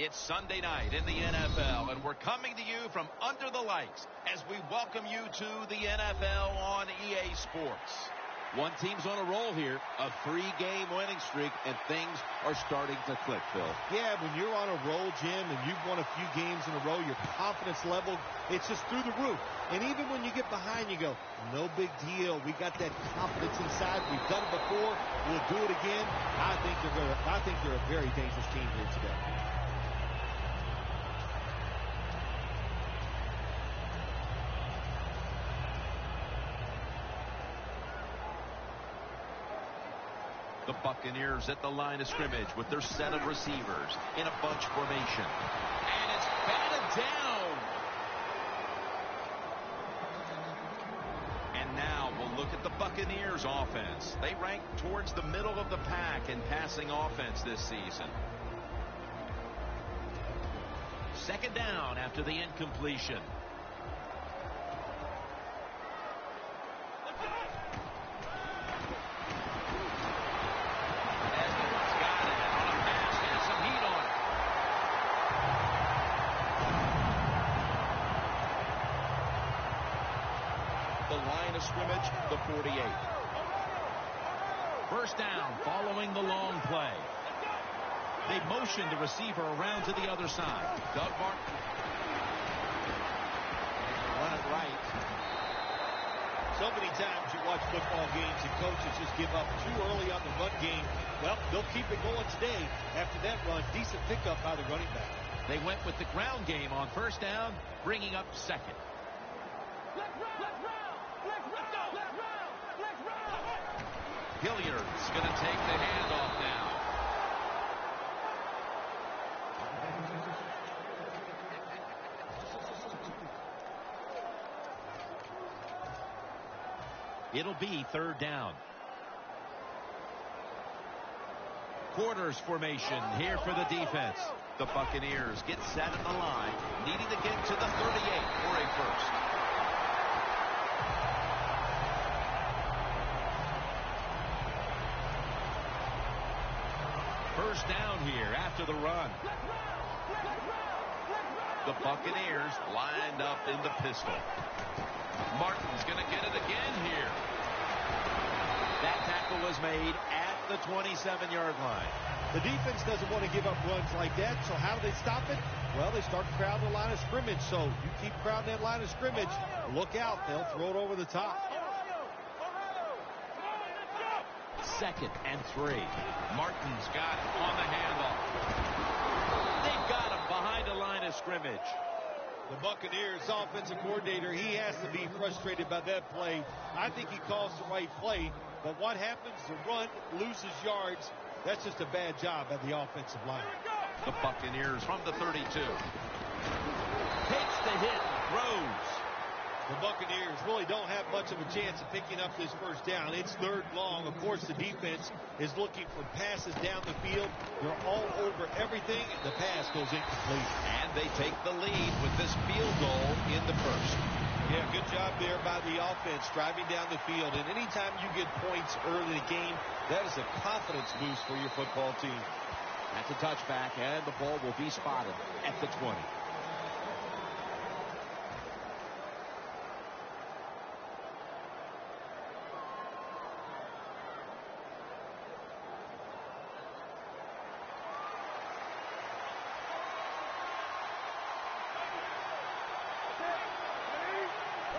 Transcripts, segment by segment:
It's Sunday night in the NFL, and we're coming to you from under the lights as we welcome you to the NFL on EA Sports. One team's on a roll here, a 3-game winning streak, and things are starting to click, Phil. Yeah, when you're on a roll, Jim, and you've won a few games in a row, your confidence level, it's just through the roof. And even when you get behind, you go, no big deal. We got that confidence inside. We've done it before. We'll do it again. I think they're a very dangerous team here today. The Buccaneers at the line of scrimmage with their set of receivers in a bunch formation. And it's batted down. And now we'll look at the Buccaneers offense. They rank towards the middle of the pack in passing offense this season. Second down after the incompletion. Scrimmage, the 48. First down following the long play. They motion the receiver around to the other side. Doug Martin. Run it right. So many times you watch football games and coaches just give up too early on the run game. Well, they'll keep it going today. After that run, decent pickup by the running back. They went with the ground game on first down, bringing up second. Hilliard's going to take the handoff now. It'll be third down. Quarters formation here for the defense. The Buccaneers get set in the line, needing to get to the 38 for a first. First down here after the run. The Buccaneers lined up in the pistol. Martin's going to get it again here. That tackle was made at the 27-yard line. The defense doesn't want to give up runs like that, so how do they stop it? Well, they start crowding the line of scrimmage, so you keep crowding that line of scrimmage, look out, they'll throw it over the top. Second and 3. Martin's got it on the handoff. They've got him behind the line of scrimmage. The Buccaneers offensive coordinator, he has to be frustrated by that play. I think he calls the right play, but what happens? The run loses yards. That's just a bad job by the offensive line. The Buccaneers from the 32. Takes the hit, throws. The Buccaneers really don't have much of a chance of picking up this first down. It's third long. Of course, the defense is looking for passes down the field. They're all over everything, and the pass goes incomplete. And they take the lead with this field goal in the first. Yeah, good job there by the offense driving down the field. And anytime you get points early in the game, that is a confidence boost for your football team. That's a touchback, and the ball will be spotted at the 20.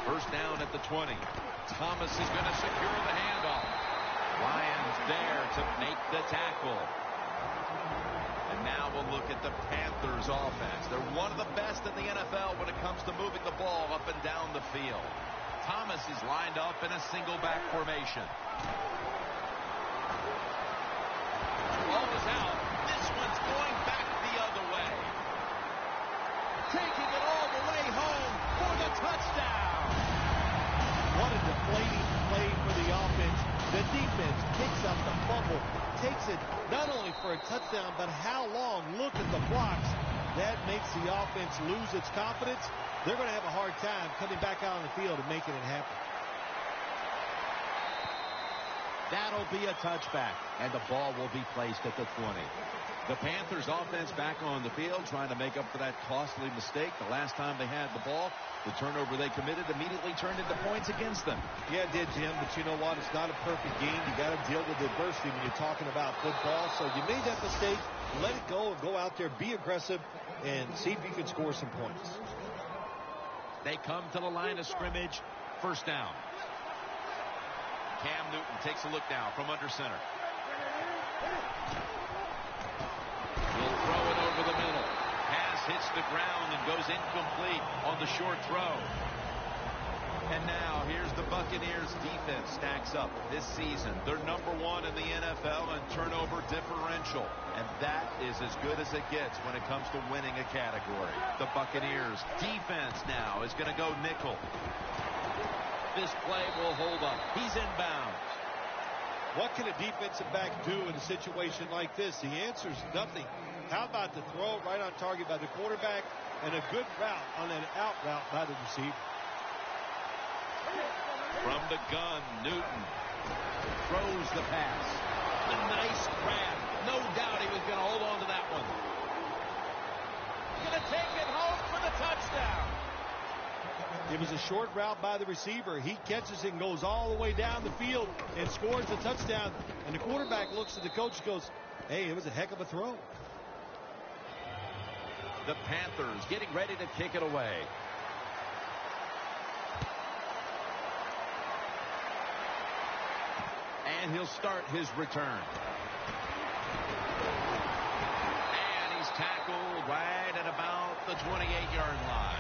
First down at the 20. Thomas is going to secure the handoff. Ryan's there to make the tackle. And now we'll look at the Panthers offense. They're one of the best in the NFL when it comes to moving the ball up and down the field. Thomas is lined up in a single back formation. Ball is out. This one's going back the other way. Taking it all the way home for the touchdown. What a deflating play for the offense. The defense picks up the fumble, takes it not only for a touchdown, but how long? Look at the blocks. That makes the offense lose its confidence. They're going to have a hard time coming back out on the field and making it happen. That'll be a touchback, and the ball will be placed at the 20. The Panthers offense back on the field trying to make up for that costly mistake. The last time they had the ball, the turnover they committed immediately turned into points against them. Yeah, it did, Jim, but you know what? It's not a perfect game. You got to deal with adversity when you're talking about football. So you made that mistake, let it go, and go out there, be aggressive, and see if you can score some points. They come to the line of scrimmage, first down. Cam Newton takes a look now from under center. He'll throw it over the middle. Pass hits the ground and goes incomplete on the short throw. And now here's the Buccaneers defense stacks up this season. They're #1 in the NFL in turnover differential. And that is as good as it gets when it comes to winning a category. The Buccaneers defense now is going to go nickel. This play will hold up. He's inbounds. What can a defensive back do in a situation like this? The answer is nothing. How about the throw right on target by the quarterback and a good route on that out route by the receiver? From the gun, Newton Throws the pass. A nice grab. No doubt he was going to hold on to that one. going to take it home for the touchdown. It was a short route by the receiver. He catches it and goes all the way down the field and scores the touchdown. And the quarterback looks at the coach and goes, hey, it was a heck of a throw. The Panthers getting ready to kick it away. And he'll start his return. And he's tackled right at about the 28-yard line.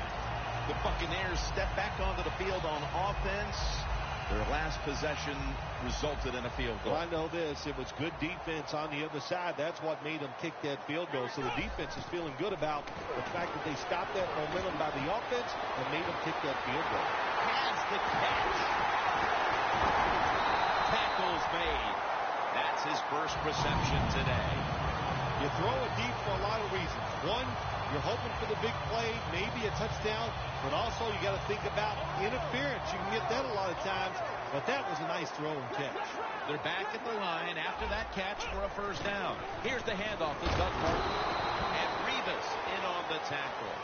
The Buccaneers step back onto the field on offense. Their last possession resulted in a field goal. Well, I know this. It was good defense on the other side. That's what made them kick that field goal. So the defense is feeling good about the fact that they stopped that momentum by the offense and made them kick that field goal. Has the catch. Tackles made. That's his first reception today. You throw it deep for a lot of reasons. One, you're hoping for the big play, maybe a touchdown, but also you got to think about interference. You can get that a lot of times, but that was a nice throw and catch. They're back at the line after that catch for a first down. Here's the handoff to Doug Martin. And Revis in on the tackle.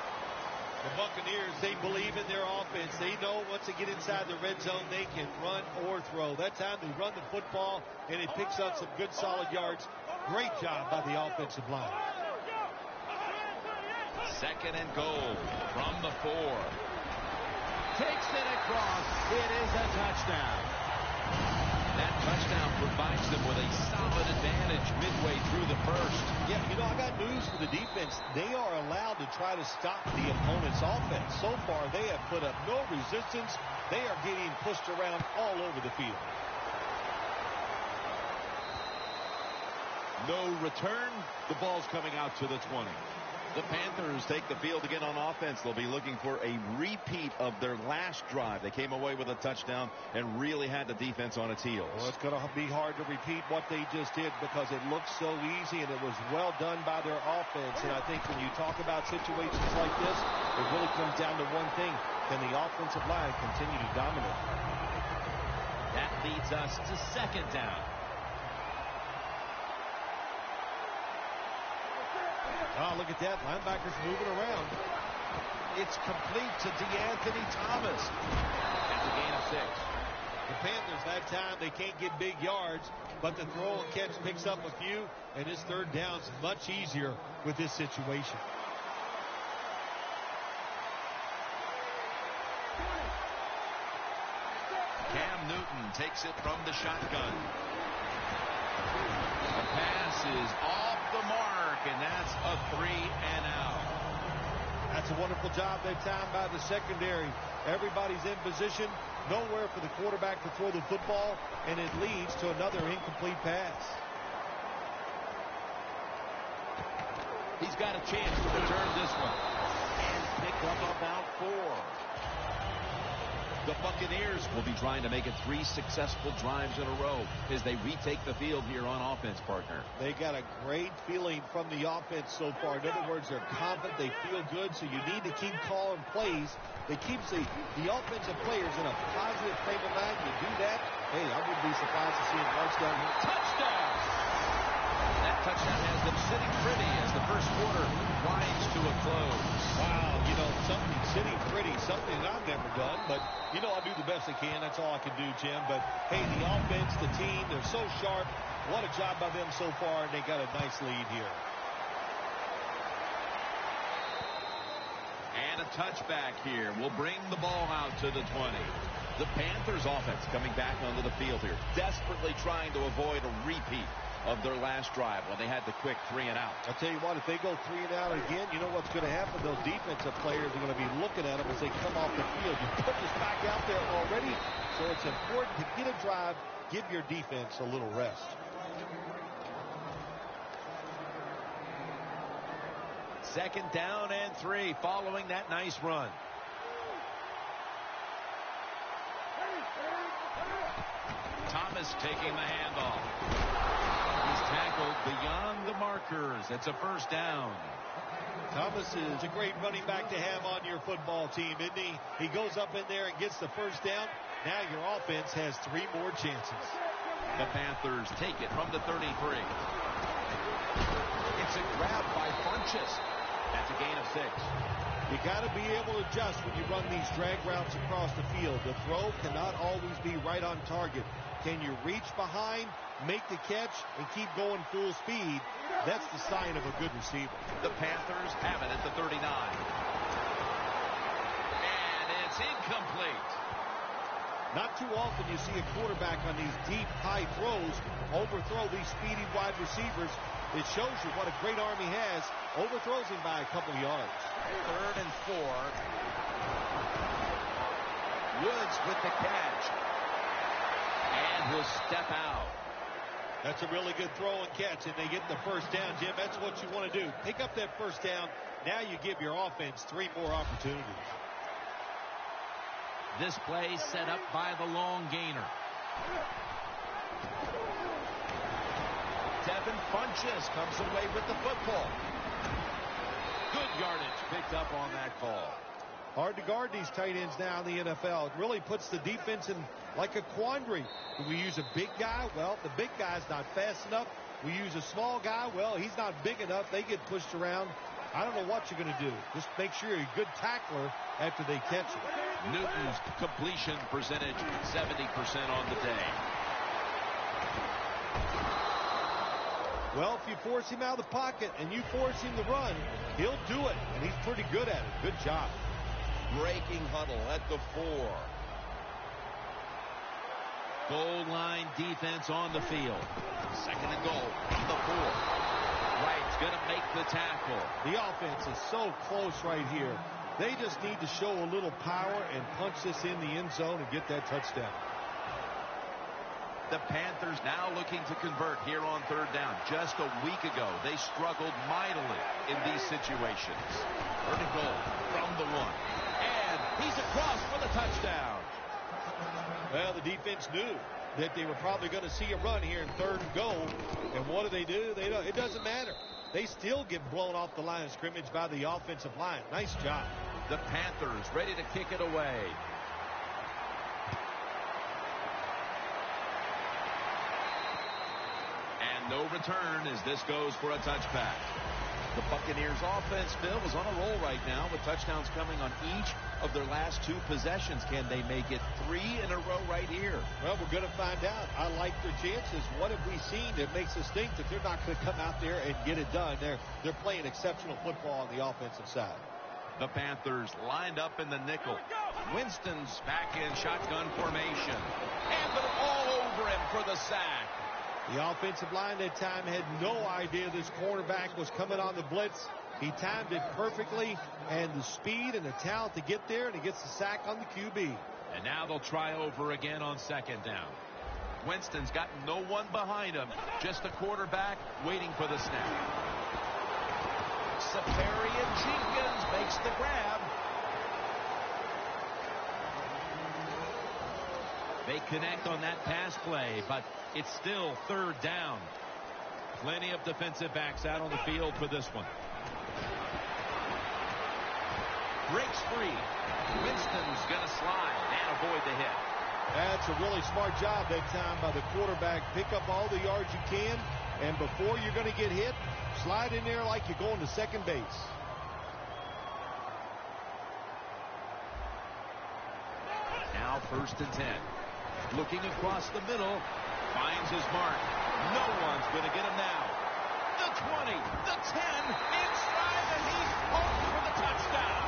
The Buccaneers, they believe in their offense. They know once they get inside the red zone, they can run or throw. That time they run the football, and it picks up some good solid yards. Great job by the offensive line. Second and goal from the 4. Takes it across. It is a touchdown. That touchdown provides them with a solid advantage midway through the first. Yeah, you know, I got news for the defense. They are allowed to try to stop the opponent's offense. So far, they have put up no resistance. They are getting pushed around all over the field. No return. The ball's coming out to the 20. The Panthers take the field again on offense. They'll be looking for a repeat of their last drive. They came away with a touchdown and really had the defense on its heels. Well, it's going to be hard to repeat what they just did because it looked so easy and it was well done by their offense. And I think when you talk about situations like this, it really comes down to one thing. Can the offensive line continue to dominate? That leads us to second down. Oh, look at that. Linebackers moving around. It's complete to DeAnthony Thomas. That's a gain of 6. The Panthers, that time, they can't get big yards, but the throw and catch picks up a few, and his third down's much easier with this situation. Cam Newton takes it from the shotgun. The pass is off the mark, and that's a 3-and-out. That's a wonderful job that time by the secondary. Everybody's in position, nowhere for the quarterback to throw the football, and it leads to another incomplete pass. He's got a chance to return this one and pick up about 4. The Buccaneers will be trying to make it 3 successful drives in a row as they retake the field here on offense, partner. They got a great feeling from the offense so far. In other words, they're confident, they feel good, so you need to keep calling plays that keeps the offensive players in a positive frame of mind. You do that, hey, I wouldn't be surprised to see him march down here. Touchdown! That touchdown has them sitting pretty as the first quarter winds to a close. Wow, something sitting pretty, something I've never done, but, I'll do the best I can. That's all I can do, Jim. But, hey, the offense, the team, they're so sharp. What a job by them so far, and they got a nice lead here. And a touchback here will bring the ball out to the 20. The Panthers offense coming back onto the field here, desperately trying to avoid a repeat of their last drive when they had the quick 3 and out. I'll tell you what, if they go 3 and out again, you know what's going to happen? Those defensive players are going to be looking at them as they come off the field. You put this back out there already, so it's important to get a drive, give your defense a little rest. Second down and 3 following that nice run. Thomas taking the handoff. He's tackled beyond the markers. It's a first down. Thomas is a great running back to have on your football team, isn't he? He goes up in there and gets the first down. Now your offense has 3 more chances. The Panthers take it from the 33. It's a grab by Funchess. That's a gain of 6. You got to be able to adjust when you run these drag routes across the field. The throw cannot always be right on target. Can you reach behind, make the catch, and keep going full speed? That's the sign of a good receiver. The Panthers have it at the 39. And it's incomplete. Not too often you see a quarterback on these deep, high throws overthrow these speedy wide receivers. It shows you what a great arm he has. Overthrows him by a couple yards. 3rd and 4. Woods with the catch. And he'll step out. That's a really good throw and catch, and they get the first down, Jim. That's what you want to do. Pick up that first down. Now you give your offense 3 more opportunities. This play set up by the long gainer. Devin Funchess comes away with the football. Good yardage picked up on that call. Hard to guard these tight ends now in the NFL. It really puts the defense in like a quandary. Do we use a big guy? Well, the big guy's not fast enough. We use a small guy. Well, he's not big enough. They get pushed around. I don't know what you're going to do. Just make sure you're a good tackler after they catch you. Newton's completion percentage 70% on the day. Well, if you force him out of the pocket and you force him to run, he'll do it, and he's pretty good at it. Good job. Breaking huddle at the 4. Goal line defense on the field. 2nd and goal from the 4. Wright's going to make the tackle. The offense is so close right here. They just need to show a little power and punch this in the end zone and get that touchdown. The Panthers now looking to convert here on 3rd down. Just a week ago, they struggled mightily in these situations. 3rd and goal from the 1. And he's across for the touchdown. Well, the defense knew that they were probably going to see a run here in 3rd and goal. And what do? It doesn't matter. They still get blown off the line of scrimmage by the offensive line. Nice job. The Panthers ready to kick it away. And no return as this goes for a touchback. The Buccaneers offense, Phil, is on a roll right now with touchdowns coming on each of their last 2 possessions. Can they make it 3 in a row right here? Well, we're going to find out. I like their chances. What have we seen that makes us think that they're not going to come out there and get it done? They're playing exceptional football on the offensive side. The Panthers lined up in the nickel. Winston's back in shotgun formation. And they're all over him for the sack. The offensive line that time had no idea this cornerback was coming on the blitz. He timed it perfectly, and the speed and the talent to get there, and he gets the sack on the QB. And now they'll try over again on 2nd down. Winston's got no one behind him, just the quarterback waiting for the snap. Safarian Jenkins makes the grab. They connect on that pass play, but it's still third down. Plenty of defensive backs out on the field for this one. Breaks free. Winston's going to slide and avoid the hit. That's a really smart job that time by the quarterback. Pick up all the yards you can, and before you're going to get hit, slide in there like you're going to second base. Now 1st and 10. Looking across the middle. Finds his mark. No one's going to get him now. The 20, the 10, inside, and he's home for the touchdown.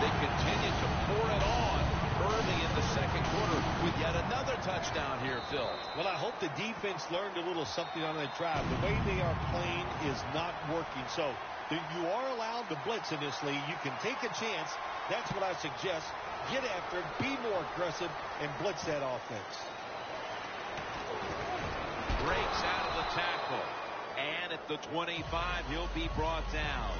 They continue to pour it on early in the second quarter with yet another touchdown here, Phil. Well, I hope the defense learned a little something on that drive. The way they are playing is not working. So you are allowed to blitz in this league. You can take a chance. That's what I suggest. Get after it, be more aggressive, and blitz that offense. Breaks out of the tackle. And at the 25, he'll be brought down.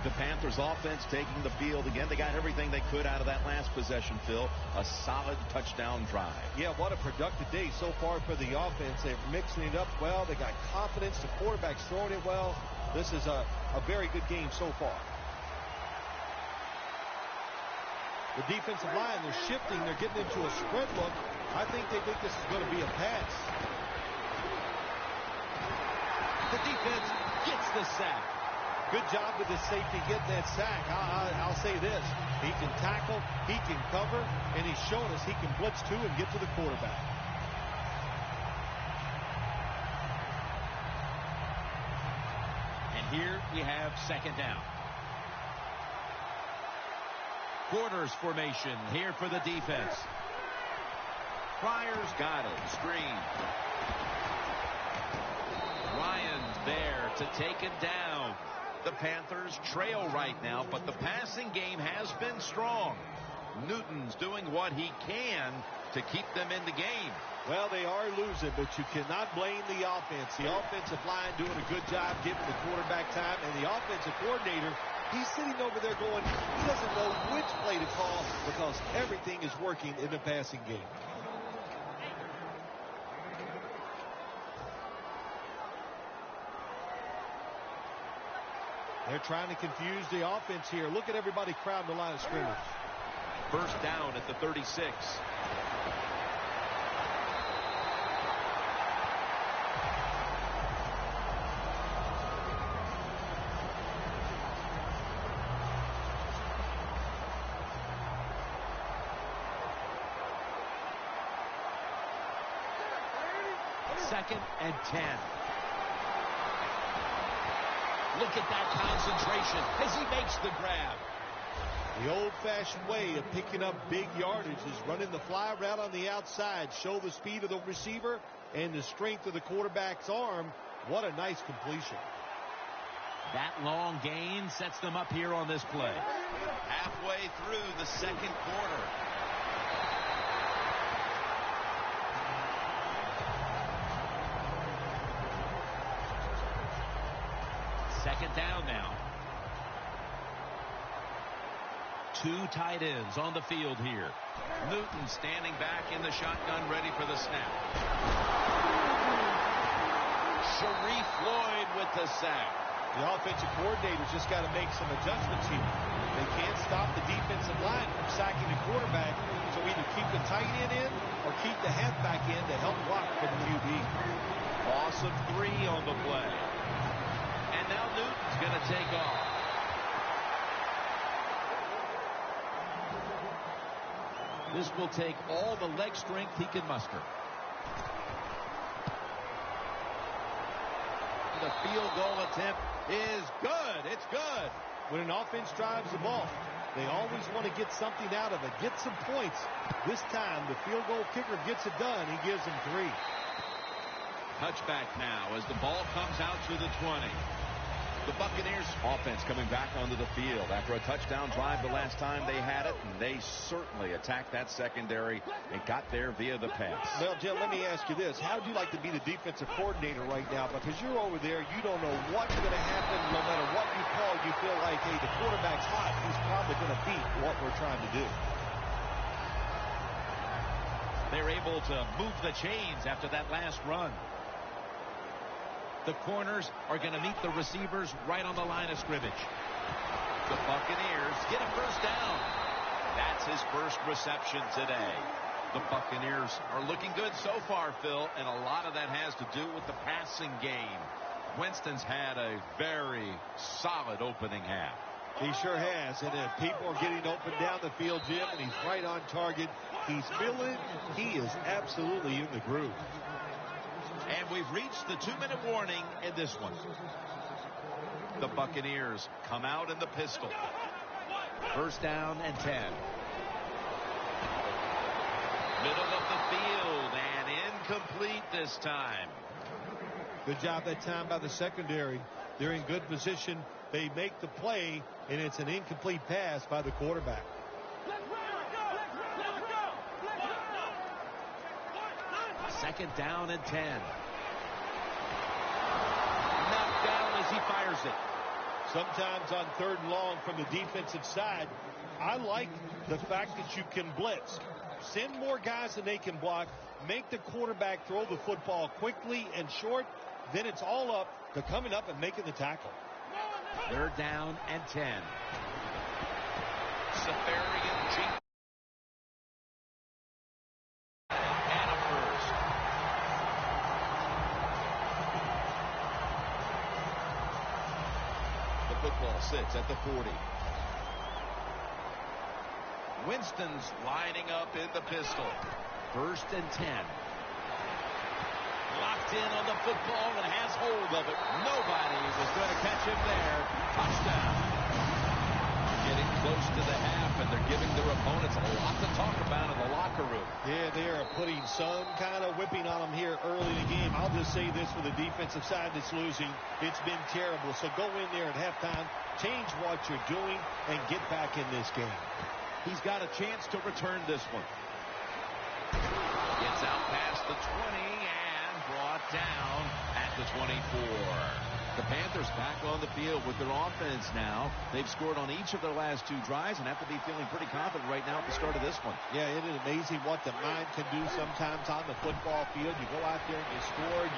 The Panthers offense taking the field again. They got everything they could out of that last possession, Phil. A solid touchdown drive. Yeah, what a productive day so far for the offense. They're mixing it up well. They got confidence. The quarterback's throwing it well. This is a very good game so far. The defensive line, they're shifting. They're getting into a spread look. I think they think this is going to be a pass. The defense gets the sack. Good job with the safety getting that sack. I'll say this. He can tackle, he can cover, and he's shown us he can blitz too and get to the quarterback. And here we have 2nd down. Quarters formation here for the defense. Fryer's got it. Screen. Ryan's there to take it down. The Panthers trail right now, but the passing game has been strong. Newton's doing what he can to keep them in the game. Well, they are losing, but you cannot blame the offense. The offensive line doing a good job giving the quarterback time, and the offensive coordinator, he's sitting over there going, he doesn't know which play to call because everything is working in the passing game. They're trying to confuse the offense here. Look at everybody crowding the line of scrimmage. 1st down at the 36. Second and 10. Look at that concentration as he makes the grab. The old-fashioned way of picking up big yardage is running the fly route on the outside. Show the speed of the receiver and the strength of the quarterback's arm. What a nice completion. That long gain sets them up here on this play. Halfway through the second quarter. Second down now. 2 tight ends on the field here. Newton standing back in the shotgun, ready for the snap. Sharif Floyd with the sack. The offensive coordinator's just got to make some adjustments here. They can't stop the defensive line from sacking the quarterback, so either keep the tight end in or keep the halfback in to help block for the QB. Loss of 3 on the play. And now Newton's going to take off. This will take all the leg strength he can muster. The field goal attempt is good. It's good. When an offense drives the ball, they always want to get something out of it, get some points. This time, the field goal kicker gets it done. He gives them 3. Touchback now as the ball comes out to the 20. The Buccaneers offense coming back onto the field after a touchdown drive the last time they had it, and they certainly attacked that secondary and got there via the pass. Well, Jim, let me ask you this. How would you like to be the defensive coordinator right now? Because you're over there, you don't know what's going to happen. No matter what you call, you feel like, hey, the quarterback's hot. He's probably going to beat what we're trying to do. They're able to move the chains after that last run. The corners are going to meet the receivers right on the line of scrimmage. The Buccaneers get a first down. That's his first reception today. The Buccaneers are looking good so far, Phil, and a lot of that has to do with the passing game. Winston's had a very solid opening half. He sure has, and people are getting open down the field, Jim, and he's right on target. He's feeling it. He is absolutely in the groove. And we've reached the 2-minute warning in this one. The Buccaneers come out in the pistol. First down and 10. Middle of the field and incomplete this time. Good job that time by the secondary. They're in good position. They make the play, and it's an incomplete pass by the quarterback. Second down and 10. Knocked down as he fires it. Sometimes on 3rd and long from the defensive side, I like the fact that you can blitz. Send more guys than they can block. Make the quarterback throw the football quickly and short. Then it's all up to coming up and making the tackle. 3rd down and 10. Safarian Jenkins. And a first. The football sits at the 40. Winston's lining up in the pistol. 1st and 10. Locked in on the football and has hold of it. Nobody was going to catch him there. Touchdown. Getting close to the half, and they're giving their opponents a lot to talk about in the locker room. Yeah, they are putting some kind of whipping on them here early in the game. I'll just say this for the defensive side that's losing. It's been terrible. So go in there at halftime, change what you're doing, and get back in this game. He's got a chance to return this one. Gets out past the 20 and brought down at the 24. The Panthers back on the field with their offense now. They've scored on each of their last 2 drives and have to be feeling pretty confident right now at the start of this one. Yeah, it is amazing what the mind can do sometimes on the football field. You go out there and you score, and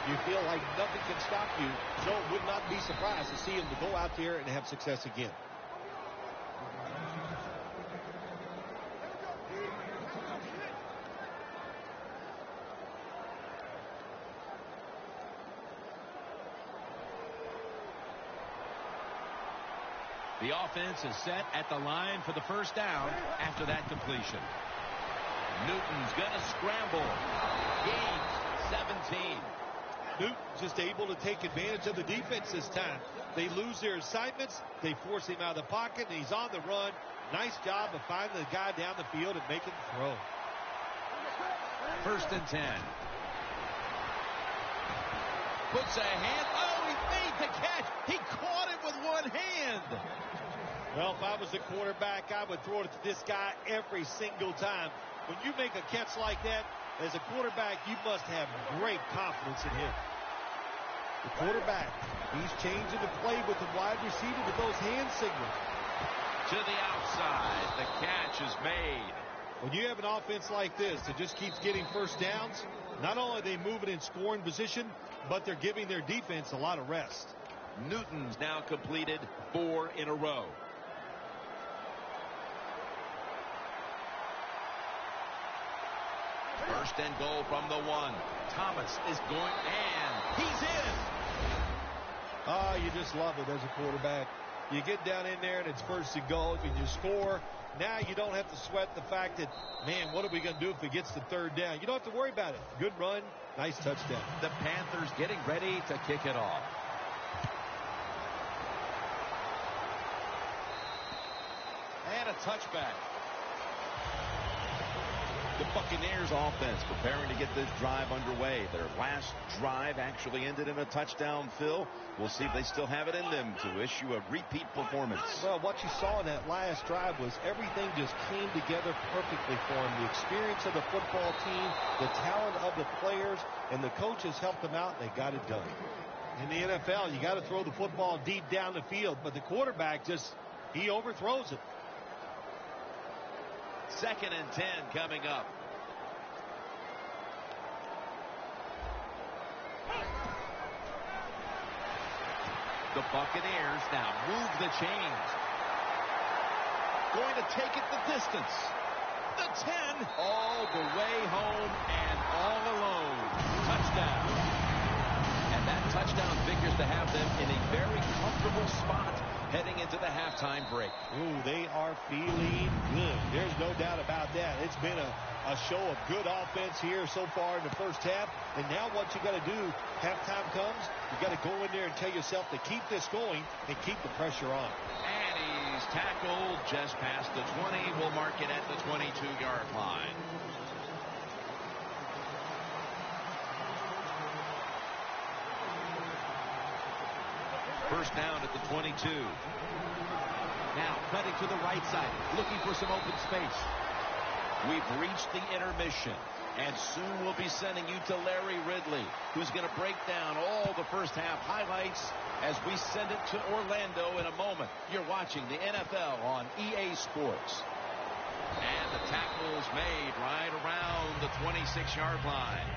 you feel like nothing can stop you. So would not be surprised to see him to go out there and have success again. The offense is set at the line for the first down after that completion. Newton's going to scramble. Gains 17. Newton just able to take advantage of the defense this time. They lose their assignments. They force him out of the pocket, and he's on the run. Nice job of finding the guy down the field and making the throw. 1st and 10. Puts a hand. Oh, he made the catch. He caught it with one hand. Well, if I was the quarterback, I would throw it to this guy every single time. When you make a catch like that, as a quarterback, you must have great confidence in him. The quarterback, he's changing the play with the wide receiver with those hand signals. To the outside, the catch is made. When you have an offense like this that just keeps getting first downs, not only are they moving in scoring position, but they're giving their defense a lot of rest. Newton's now completed 4 in a row. First and goal from the 1. Thomas is going, and he's in. Oh, you just love it as a quarterback. You get down in there, and it's first and goal, and you score. Now you don't have to sweat the fact that, man, what are we going to do if he gets the 3rd down? You don't have to worry about it. Good run, nice touchdown. The Panthers getting ready to kick it off. And a touchback. The Buccaneers offense preparing to get this drive underway. Their last drive actually ended in a touchdown, Phil. We'll see if they still have it in them to issue a repeat performance. Well, what you saw in that last drive was everything just came together perfectly for them. The experience of the football team, the talent of the players, and the coaches helped them out, and they got it done. In the NFL, you got to throw the football deep down the field, but the quarterback he overthrows it. 2nd and 10 coming up. The Buccaneers now move the chains. Going to take it the distance. The 10. All the way home and all alone. Touchdown. And that touchdown figures to have them in a very comfortable spot heading into the halftime break. Ooh, they are feeling good. There's no doubt about that. It's been a show of good offense here so far in the first half. And now what you got to do, halftime comes, you got to go in there and tell yourself to keep this going and keep the pressure on. And he's tackled just past the 20. We'll mark it at the 22-yard line. First down at the 22. Now cutting to the right side, looking for some open space. We've reached the intermission, and soon we'll be sending you to Larry Ridley, who's going to break down all the first half highlights as we send it to Orlando in a moment. You're watching the NFL on EA Sports. And the tackle's made right around the 26-yard line.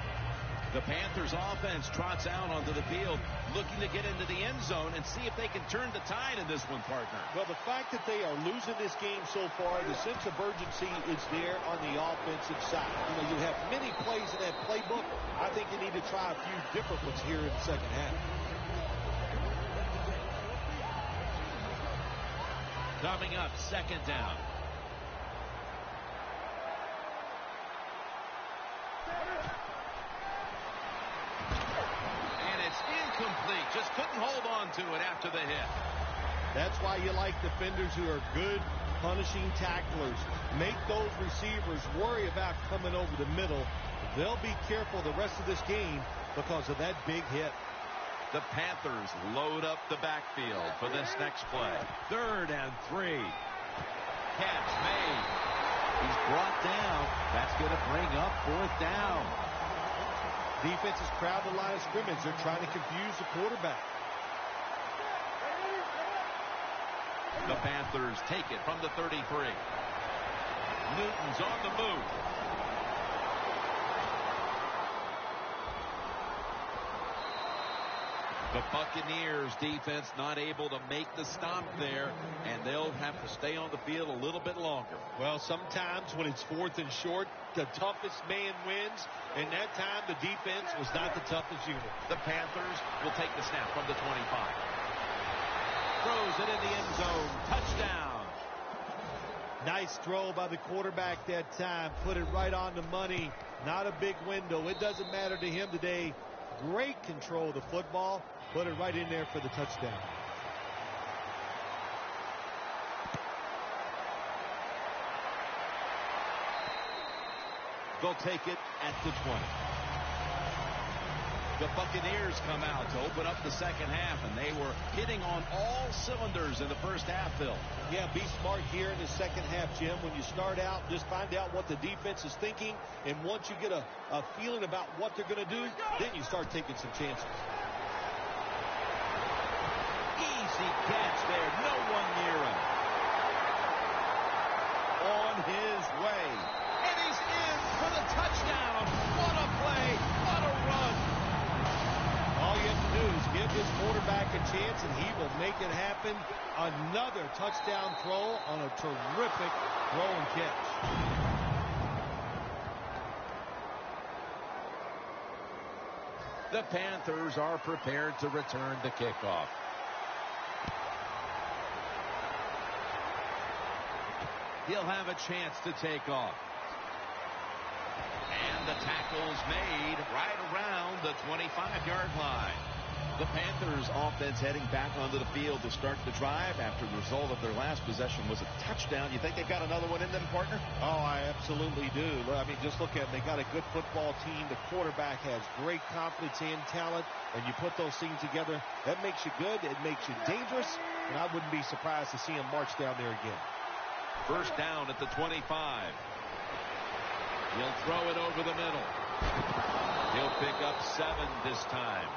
The Panthers offense trots out onto the field, looking to get into the end zone and see if they can turn the tide in this one, partner. Well, the fact that they are losing this game so far, the sense of urgency is there on the offensive side. You know, you have many plays in that playbook. I think you need to try a few different ones here in the second half. Coming up, second down. Incomplete. Just couldn't hold on to it after the hit. That's why you like defenders who are good punishing tacklers. Make those receivers worry about coming over the middle. They'll be careful the rest of this game because of that big hit. The Panthers load up the backfield for this next play. 3rd and 3. Catch made. He's brought down. That's going to bring up 4th down. Defense is crowded the line of scrimmage. They're trying to confuse the quarterback. The Panthers take it from the 33. Newton's on the move. The Buccaneers defense not able to make the stop there, and they'll have to stay on the field a little bit longer. Well, sometimes when it's 4th and short, the toughest man wins, and that time the defense was not the toughest unit. The Panthers will take the snap from the 25. Throws it in the end zone. Touchdown. Nice throw by the quarterback that time. Put it right on the money. Not a big window. It doesn't matter to him today. Great control of the football. Put it right in there for the touchdown. They'll take it at the 20. The Buccaneers come out to open up the second half, and they were hitting on all cylinders in the first half, Phil. Yeah, be smart here in the second half, Jim. When you start out, just find out what the defense is thinking, and once you get a feeling about what they're going to do, then you start taking some chances. Easy catch there. No one near him. On his way. And he's in for the touchdown. What a play. What a run. All you have to do is give this quarterback a chance, and he will make it happen. Another touchdown throw on a terrific throw and catch. The Panthers are prepared to return the kickoff. He'll have a chance to take off. And the tackle's made right around the 25-yard line. The Panthers offense heading back onto the field to start the drive after the result of their last possession was a touchdown. You think they've got another one in them, partner? Oh, I absolutely do. I mean, just look at them. They got a good football team. The quarterback has great confidence and talent, and you put those things together, that makes you good. It makes you dangerous, and I wouldn't be surprised to see him march down there again. First down at the 25. He'll throw it over the middle. He'll pick up 7 this time.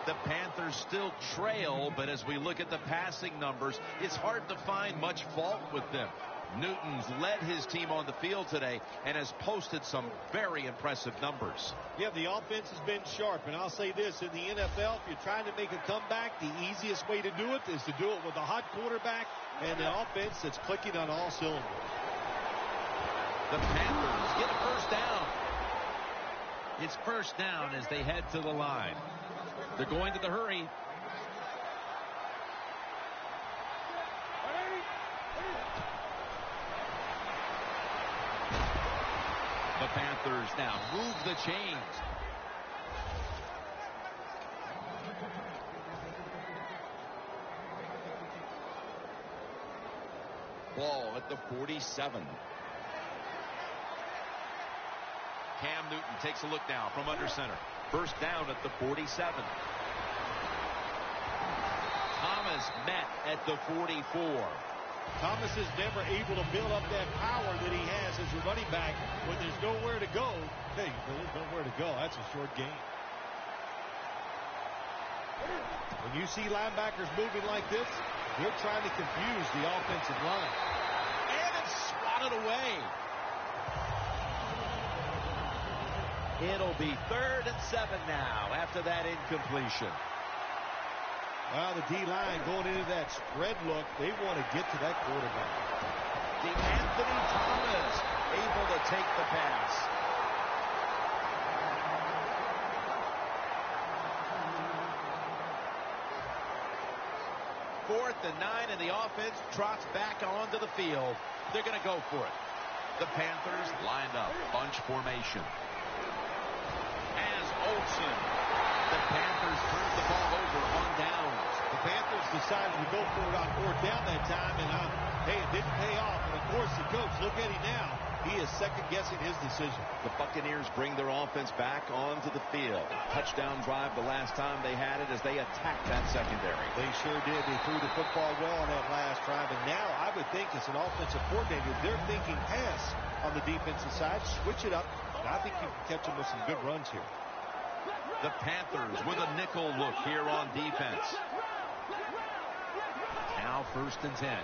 The Panthers still trail, but as we look at the passing numbers, it's hard to find much fault with them. Newton's led his team on the field today and has posted some very impressive numbers. Yeah, the offense has been sharp, and I'll say this, in the NFL, if you're trying to make a comeback, the easiest way to do it is to do it with a hot quarterback and an offense that's clicking on all cylinders. The Panthers get a first down. It's first down as they head to the line. They're going to the hurry. The Panthers now move the chains. Ball at the 47. Cam Newton takes a look now from under center. First down at the 47. Thomas met at the 44. Thomas is never able to build up that power that he has as a running back when there's nowhere to go. Hey, there's nowhere to go. That's a short game. When you see linebackers moving like this, they're trying to confuse the offensive line. And it's swatted away. It'll be 3rd and 7 now after that incompletion. Well, the D-line going into that spread look, they want to get to that quarterback. The Anthony Thomas able to take the pass. Fourth and 9, and the offense trots back onto the field. They're going to go for it. The Panthers lined up, bunch formation. As Olsen, the Panthers turned the ball over on downs. The Panthers decided to go for it on 4th down that time, and hey, it didn't pay off. And of course, the coach, look at him now. He is second-guessing his decision. The Buccaneers bring their offense back onto the field. Touchdown drive the last time they had it as they attacked that secondary. They sure did. They threw the football well on that last drive. And now I would think as an offensive coordinator, they're thinking pass on the defensive side. Switch it up. And I think you can catch them with some good runs here. The Panthers with a nickel look here on defense. Now 1st and 10.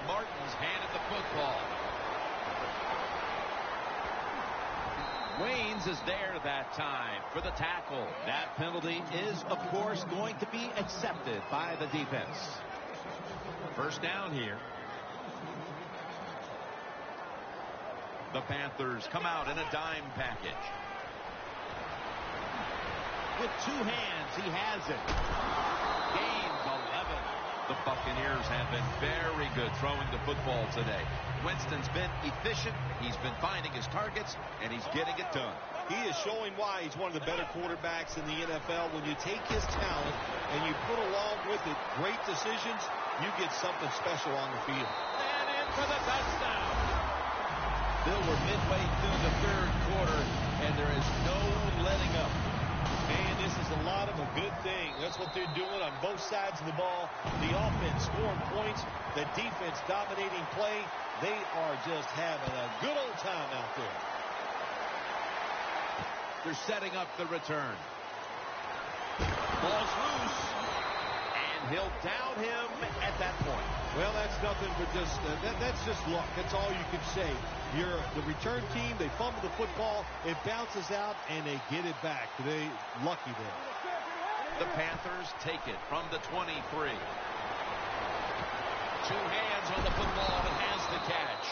Martin's handed the football. Waynes is there that time for the tackle. That penalty is, of course, going to be accepted by the defense. First down here. The Panthers come out in a dime package. With 2 hands, he has it. Gains 11. The Buccaneers have been very good throwing the football today. Winston's been efficient. He's been finding his targets, and he's getting it done. He is showing why he's one of the better quarterbacks in the NFL. When you take his talent and you put along with it great decisions, you get something special on the field. And in for the touchdown. Bill, we're midway through the 3rd quarter, and there is no letting up. Man, this is a lot of a good thing. That's what they're doing on both sides of the ball. The offense scoring points, the defense dominating play. They are just having a good old time out there. They're setting up the return. Ball's loose, and he'll down him at that point. Well, that's nothing but just that's just luck. That's all you can say. You're the return team. They fumble the football. It bounces out, and they get it back. They lucky there. The Panthers take it from the 23. 2 hands on the football and has the catch.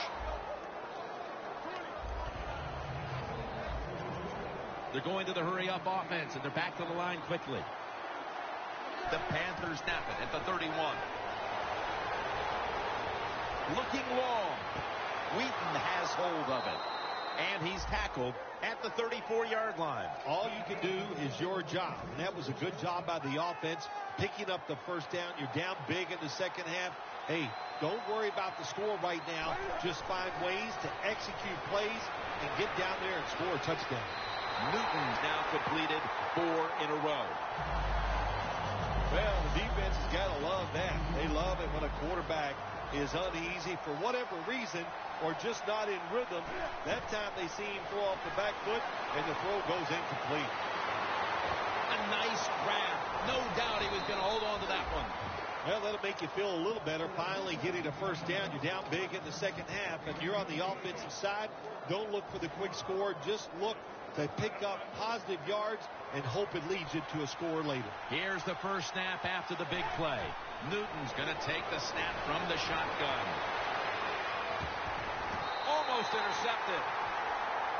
They're going to the hurry-up offense, and they're back to the line quickly. The Panthers snap it at the 31. Looking long. Wheaton has hold of it. And he's tackled at the 34-yard line. All you can do is your job. And that was a good job by the offense, picking up the first down. You're down big in the second half. Hey, don't worry about the score right now. Just find ways to execute plays and get down there and score a touchdown. Newton's now completed 4 in a row. Well, the defense has got to love that. They love it when a quarterback is uneasy for whatever reason or just not in rhythm. That time they see him throw off the back foot, and the throw goes incomplete. A nice grab. No doubt he was going to hold on to that one. Well, that'll that'll make you feel a little better. Finally getting a first down. You're down big in the second half, and you're on the offensive side. Don't look for the quick score. Just look to pick up positive yards and hope it leads you to a score later. Here's the first snap after the big play. Newton's going to take the snap from the shotgun. Almost intercepted.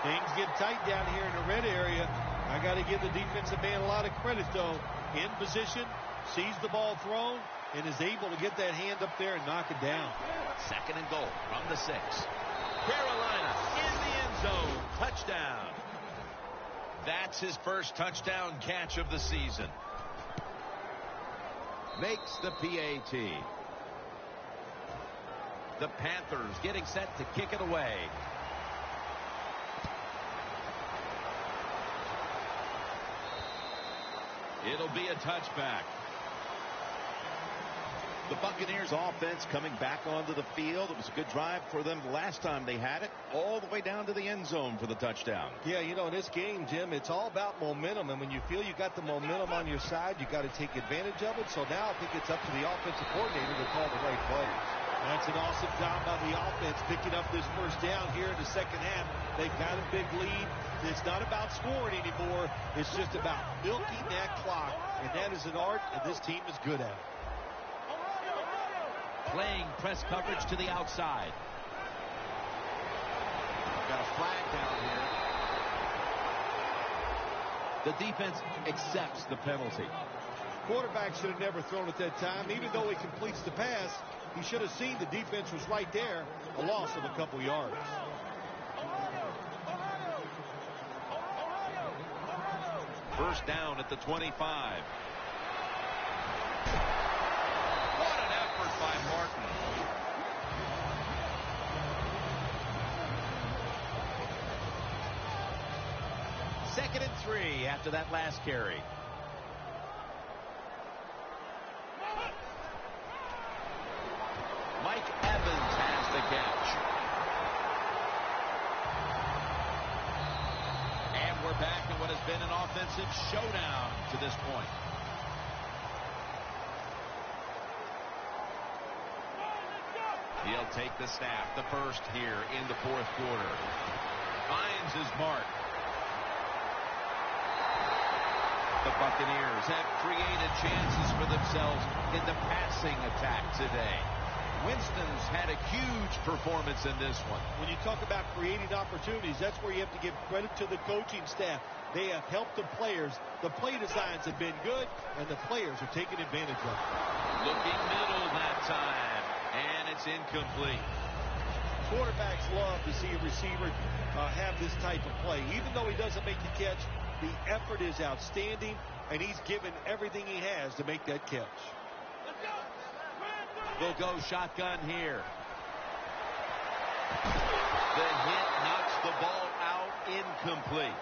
Things get tight down here in the red area. I got to give the defensive man a lot of credit, though. In position, sees the ball thrown, and is able to get that hand up there and knock it down. 2nd and goal from the 6. Carolina in the end zone. Touchdown. That's his first touchdown catch of the season. Makes the PAT. The Panthers getting set to kick it away. It'll be a touchback. The Buccaneers offense coming back onto the field. It was a good drive for them the last time they had it, all the way down to the end zone for the touchdown. Yeah, you know, in this game, Jim, it's all about momentum. And when you feel you got the momentum on your side, you got to take advantage of it. So now I think it's up to the offensive coordinator to call the right play. That's an awesome job by the offense picking up this first down here in the second half. They've got a big lead. It's not about scoring anymore. It's just about milking that clock. And that is an art, and this team is good at it. Playing press coverage to the outside. Got a flag down here. The defense accepts the penalty. Quarterback should have never thrown it that time. Even though he completes the pass, he should have seen the defense was right there. A loss of a couple yards. First down at the 25. What an effort by Martin. Second and 3 after that last carry. Mike Evans has the catch. And we're back in what has been an offensive showdown to this point. He'll take the snap, the first here in the 4th quarter. Finds his mark. The Buccaneers have created chances for themselves in the passing attack today. Winston's had a huge performance in this one. When you talk about creating opportunities, that's where you have to give credit to the coaching staff. They have helped the players. The play designs have been good, and the players are taking advantage of it. Looking middle that time, and it's incomplete. Quarterbacks love to see a receiver have this type of play. Even though he doesn't make the catch, the effort is outstanding, and he's given everything he has to make that catch. They'll go shotgun here. The hit knocks the ball out, incomplete.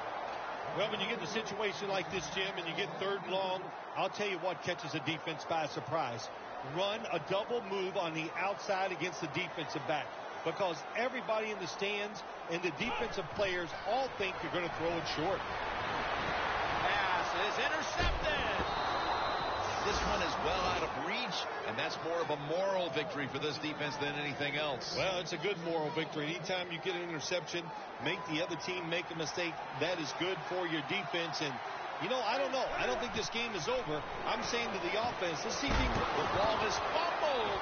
Well, when you get in a situation like this, Jim, and you get 3rd and long, I'll tell you what catches a defense by surprise. Run a double move on the outside against the defensive back, because everybody in the stands and the defensive players all think you're going to throw it short. Pass is intercepted. This one is well out of reach, and that's more of a moral victory for this defense than anything else. Well, it's a good moral victory. Anytime you get an interception, make the other team make a mistake, that is good for your defense. And, you know, I don't know. I don't think this game is over. I'm saying to the offense, let's see if the ball is fumbled.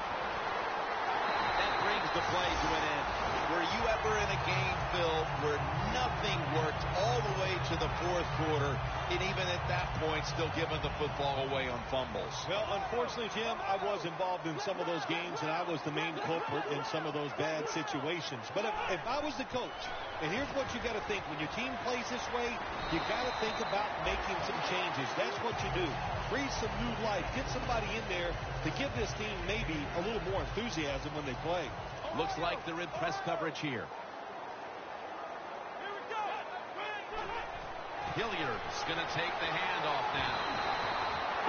That brings the play to an end. Were you ever in a game, Phil, where nothing worked all the way to the 4th quarter, and even at that point still giving the football away on fumbles? Well, unfortunately, Jim, I was involved in some of those games, and I was the main culprit in some of those bad situations. But if I was the coach, and here's what you got to think. When your team plays this way, you got to think about making some changes. That's what you do. Breathe some new life. Get somebody in there to give this team maybe a little more enthusiasm when they play. Looks like they're in press coverage here. Hilliard's going to take the handoff now.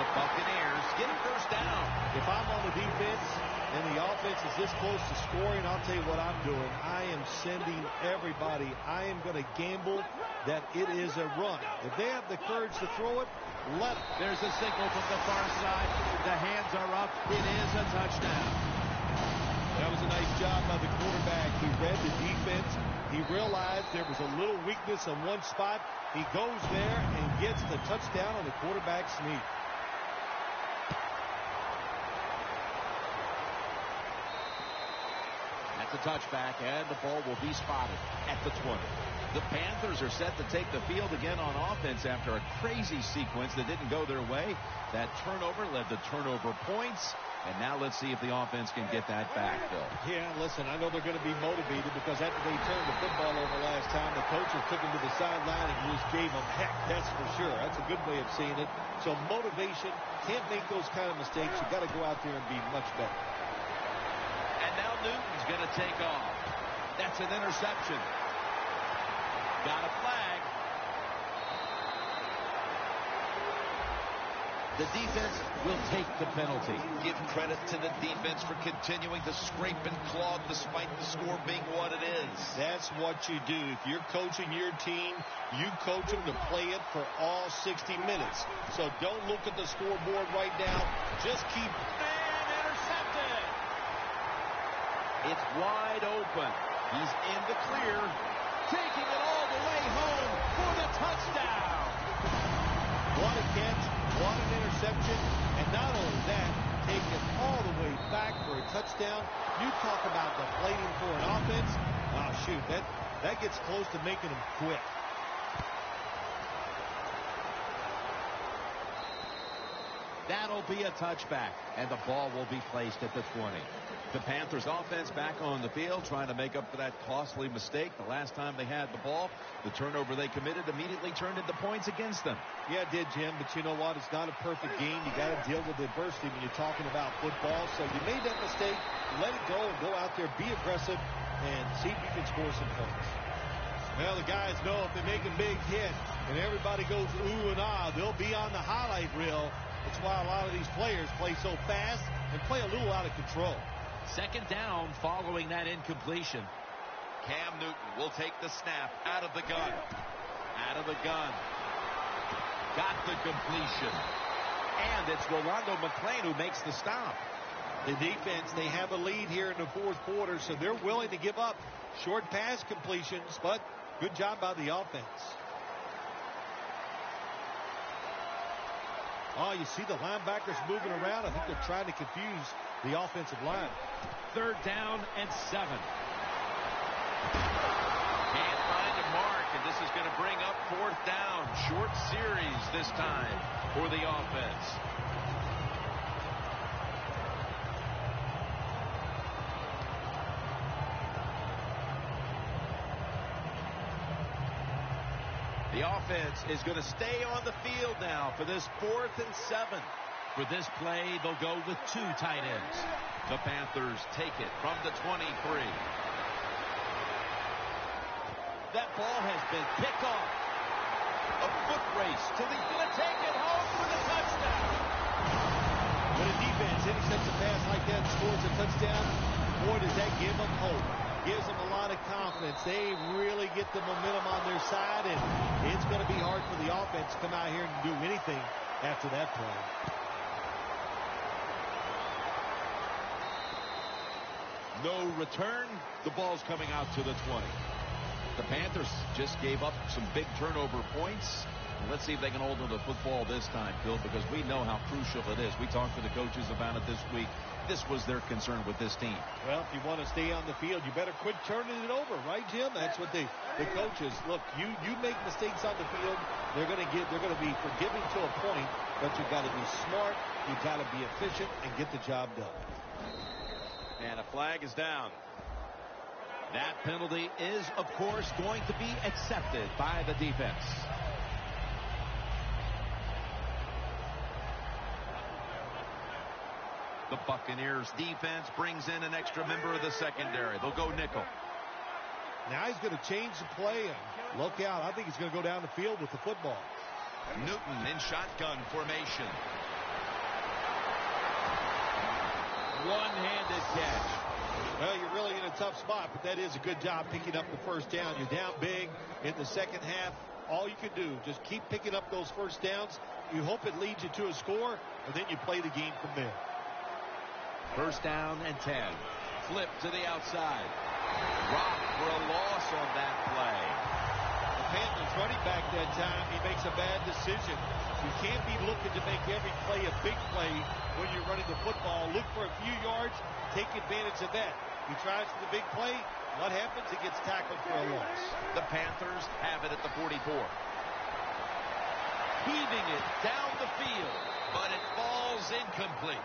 The Buccaneers get a first down. If I'm on the defense, and the offense is this close to scoring, I'll tell you what I'm doing. I am sending everybody. I am going to gamble that it is a run. If they have the courage to throw it, let them. There's a signal from the far side. The hands are up. It is a touchdown. That was a nice job by the quarterback. He read the defense. He realized there was a little weakness in one spot. He goes there and gets the touchdown on the quarterback sneak. The touchback, and the ball will be spotted at the 20. The Panthers are set to take the field again on offense after a crazy sequence that didn't go their way. That turnover led to turnover points, and now let's see if the offense can get that back, Bill. Yeah, listen, I know they're going to be motivated because after they turned the football over last time, the coaches took them to the sideline and just gave them heck, that's for sure. That's a good way of seeing it. So motivation, can't make those kind of mistakes. You got to go out there and be much better. And now Newton's going to take off. That's an interception. Got a flag. The defense will take the penalty. Give credit to the defense for continuing to scrape and claw despite the score being what it is. That's what you do. If you're coaching your team, you coach them to play it for all 60 minutes. So don't look at the scoreboard right now. Just keep... And intercepted. It's wide open. He's in the clear, taking it all the way home for the touchdown. What a catch, what an interception, and not only that, take it all the way back for a touchdown. You talk about deflating for an offense. Oh, shoot, that gets close to making them quit. That'll be a touchback, and the ball will be placed at the 20. The Panthers offense back on the field trying to make up for that costly mistake. The last time they had the ball, the turnover they committed immediately turned into points against them. Yeah, it did, Jim, but you know what? It's not a perfect game. You got to deal with adversity when you're talking about football. So you made that mistake, let it go and go out there, be aggressive, and see if you can score some points. Well, the guys know if they make a big hit and everybody goes ooh and ah, they'll be on the highlight reel. That's why a lot of these players play so fast and play a little out of control. Second down following that incompletion. Cam Newton will take the snap out of the gun. Out of the gun. Got the completion. And it's Rolando McClain who makes the stop. The defense, they have a lead here in the fourth quarter, so they're willing to give up short pass completions, but good job by the offense. Oh, you see the linebackers moving around. I think they're trying to confuse the offensive line. Third down and 7. Can't find a mark, and this is going to bring up fourth down. Short series this time for the offense. The offense is going to stay on the field now for this 4th and 7. For this play, they'll go with 2 tight ends. The Panthers take it from the 23. That ball has been picked off. A foot race till he's going to take it home for the touchdown. When a defense intercepts a pass like that and scores a touchdown, boy, does that give them hope. Gives them a lot of confidence. They really get the momentum on their side, and it's going to be hard for the offense to come out here and do anything after that play. No return. The ball's coming out to the 20. The Panthers just gave up some big turnover points. Let's see if they can hold on to the football this time, Phil, because we know how crucial it is. We talked to the coaches about it this week. This was their concern with this team. Well, if you want to stay on the field, you better quit turning it over, right, Jim? That's what the coaches look. You make mistakes on the field, they're going to be forgiving to a point, but you got to be smart, you got to be efficient, and get the job done. And a flag is down. That penalty is, of course, going to be accepted by the defense. The Buccaneers defense brings in an extra member of the secondary. They'll go nickel. Now he's going to change the play. And look out. I think he's going to go down the field with the football. Newton in shotgun formation. one-handed catch. Well, you're really in a tough spot, but that is a good job picking up the first down. You're down big in the second half. All you can do, just keep picking up those first downs. You hope it leads you to a score, and then you play the game from there. First down and 10. Flip to the outside. Rock for a loss on that play. The Panthers running back that time, he makes a bad decision. You can't be looking to make every play a big play when you're running the football. Look for a few yards, take advantage of that. He tries for the big play. What happens? He gets tackled for a loss. The Panthers have it at the 44. Heaving it down the field, but it falls incomplete.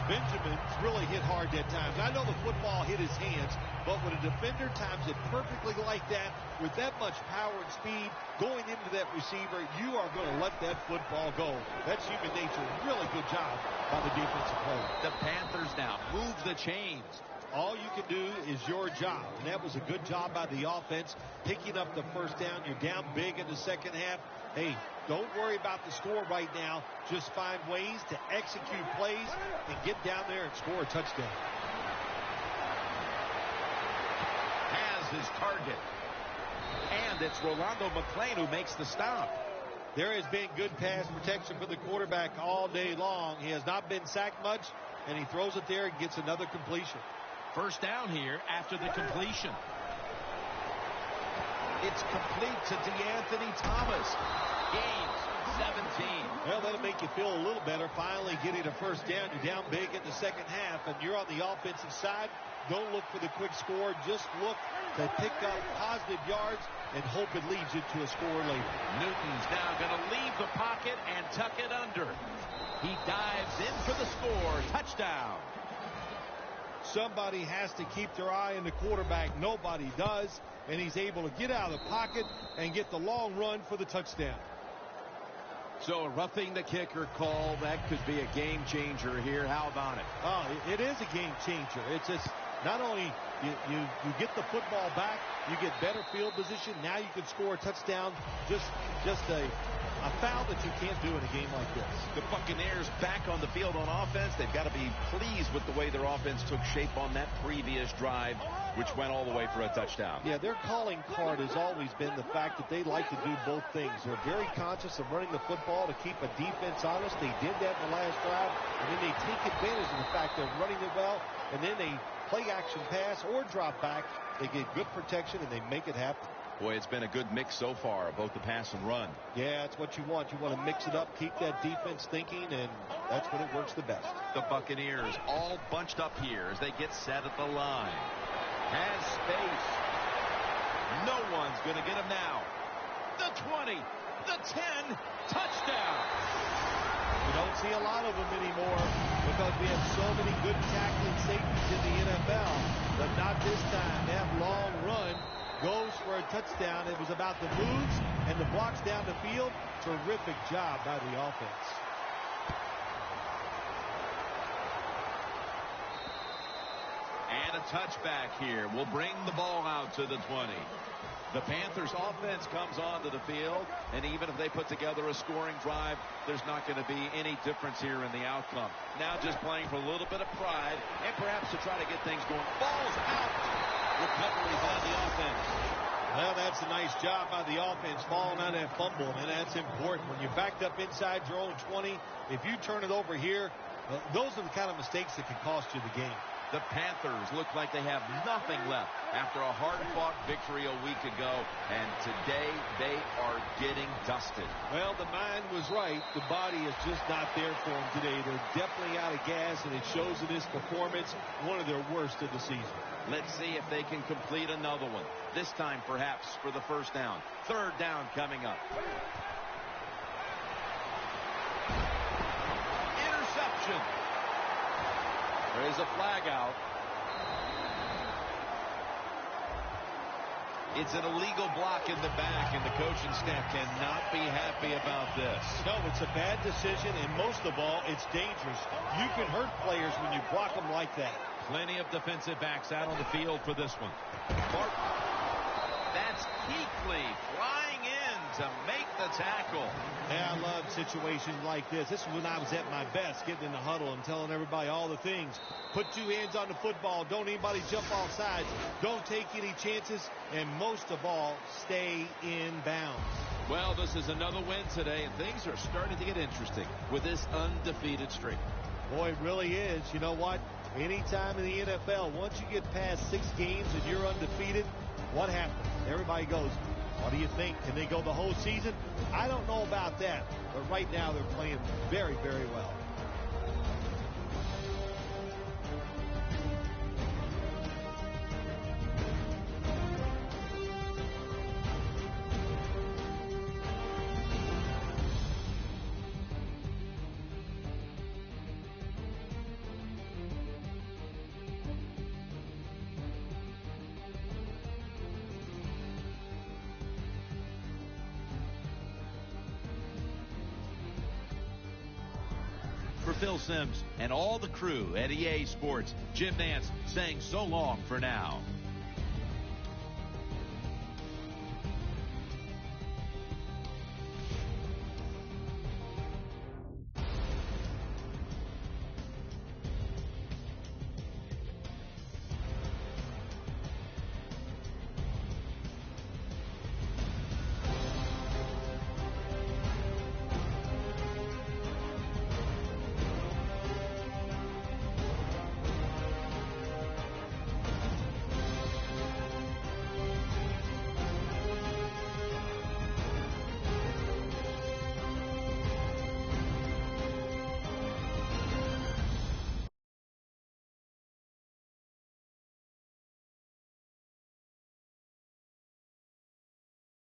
Benjamin's really hit hard that time. I know the football hit his hands, but when a defender times it perfectly like that, with that much power and speed going into that receiver, you are going to let that football go. That's human nature. Really good job by the defensive player. The Panthers now move the chains. All you can do is your job, and that was a good job by the offense, picking up the first down. You're down big in the second half. Hey, don't worry about the score right now. Just find ways to execute plays and get down there and score a touchdown. Has his target. And it's Rolando McClain who makes the stop. There has been good pass protection for the quarterback all day long. He has not been sacked much, and he throws it there and gets another completion. First down here after the completion. It's complete to DeAnthony Thomas. Gains 17. Well, that'll make you feel a little better. Finally getting a first down. You're down big in the second half, and you're on the offensive side. Don't look for the quick score. Just look to pick up positive yards and hope it leads you to a score later. Newton's now going to leave the pocket and tuck it under. He dives in for the score. Touchdown. Somebody has to keep their eye on the quarterback. Nobody does. And he's able to get out of the pocket and get the long run for the touchdown. So a roughing the kicker call. That could be a game changer here. How about it? Oh, it is a game changer. It's just not only you get the football back, you get better field position. Now you can score a touchdown. Just a foul that you can't do in a game like this. The Buccaneers back on the field on offense. They've got to be pleased with the way their offense took shape on that previous drive, which went all the way for a touchdown. Yeah, their calling card has always been the fact that they like to do both things. They're very conscious of running the football to keep a defense honest. They did that in the last drive, and then they take advantage of the fact they're running it well, and then they play action pass or drop back. They get good protection, and they make it happen. Boy, it's been a good mix so far, both the pass and run. Yeah, that's what you want. You want to mix it up, keep that defense thinking, and that's when it works the best. The Buccaneers all bunched up here as they get set at the line. Has space. No one's going to get him now. The 20, the 10, touchdown. You don't see a lot of them anymore because we have so many good tackling safeties in the NFL, but not this time. That long run goes for a touchdown. It was about the moves and the blocks down the field. Terrific job by the offense. And a touchback here will bring the ball out to the 20. The Panthers offense comes onto the field, and even if they put together a scoring drive, there's not going to be any difference here in the outcome. Now just playing for a little bit of pride and perhaps to try to get things going. Ball's out. Recovery by the offense. Well, that's a nice job by the offense, falling on that fumble, and that's important. When you're backed up inside your own 20, if you turn it over here, those are the kind of mistakes that can cost you the game. The Panthers look like they have nothing left after a hard-fought victory a week ago, and today they are getting dusted. Well, the mind was right. The body is just not there for them today. They're definitely out of gas, and it shows in this performance, one of their worst of the season. Let's see if they can complete another one. This time, perhaps, for the first down. Third down coming up. Interception. There is a flag out. It's an illegal block in the back, and the coaching staff cannot be happy about this. No, it's a bad decision, and most of all, it's dangerous. You can hurt players when you block them like that. Plenty of defensive backs out on the field for this one. Martin. That's Kuechly flying in to make the tackle. Yeah, I love situations like this. This is when I was at my best, getting in the huddle and telling everybody all the things. Put two hands on the football. Don't anybody jump off sides. Don't take any chances. And most of all, stay in bounds. Well, this is another win today, and things are starting to get interesting with this undefeated streak. Boy, it really is. You know what? Anytime in the NFL, once you get past 6 games and you're undefeated, what happens? Everybody goes, what do you think? Can they go the whole season? I don't know about that. But right now, they're playing very, very well. For Phil Simms and all the crew at EA Sports, Jim Nantz saying so long for now.